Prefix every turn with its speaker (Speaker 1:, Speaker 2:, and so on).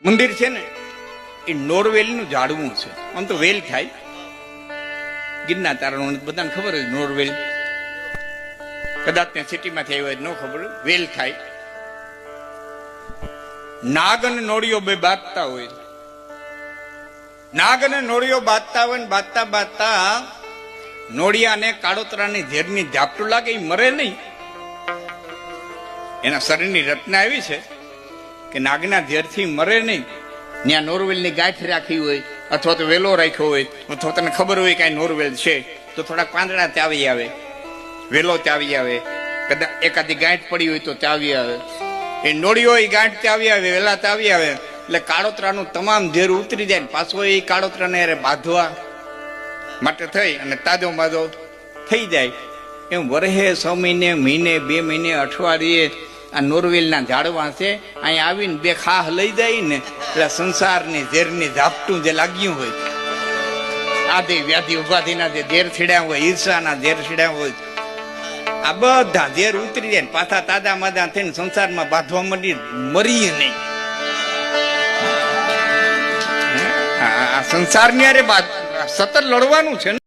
Speaker 1: મંદિર છે ને એ નોરવેલ નું ઝાડવું છે. આમ તો વેલ થાય, ગિરનાર તારણ બધાને ખબર હોય નોરવેલ, કદાચ ત્યાં સિટીમાંથી આવ્યા ન ખબર હોય, વેલ થાય. નાગ અને નોળિયો બે બાંધતા હોય, નાગ અને નોળિયો બાંધતા હોય ને બાંધતા બાંધતા નોળિયાને કાળોતરાની ઝેરની ઝાપટું લાગે, એ મરે નહીં. એના શરીરની રચના એવી છે કે નાગના ઝેરથી મરે નહીં. ત્યાં નોરવેલની ગાંઠ રાખી હોય અથવા તો વેલો રાખ્યો હોય અથવા તને ખબર હોય કાંઈ નોરવેલ છે તો થોડાક પાંદડા ચાવી આવે, વેલો ચાવી આવે, કદાચ એકાદી ગાંઠ પડી હોય તો ચાવી આવે. એ નોળિયો એ ગાંઠ ચાવી આવે, વેલા ચાવી આવે એટલે કાળોતરાનું તમામ ઝેર ઉતરી જાય ને પાછો એ કાળોતરાને યારે બાંધવા માટે થઈ અને તાજો માજો થઈ જાય. એમ વરહે 6 મહિને, મહિને, 2 મહિને, અઠવાડિયે આ નોરવેલના ઝાડવા છે અહીંયા આવીને બે ખાહ લઈ જાય ને એટલે સંસારની ઝેરની ઝાપટું જે લાગ્યું હોય, આદિ વ્યાધિ ઉપાધિના જે ઝેર છીડ્યા હોય, ઈર્ષાના ઝેર છીડ્યા હોય, આ બધા ઝેર ઉતરી જાય ને પાછા તાજા માજા થઈને સંસારમાં બાંધવા માંડી, મરીએ નહીં. આ સંસારની અરે સતત લડવાનું છે ને.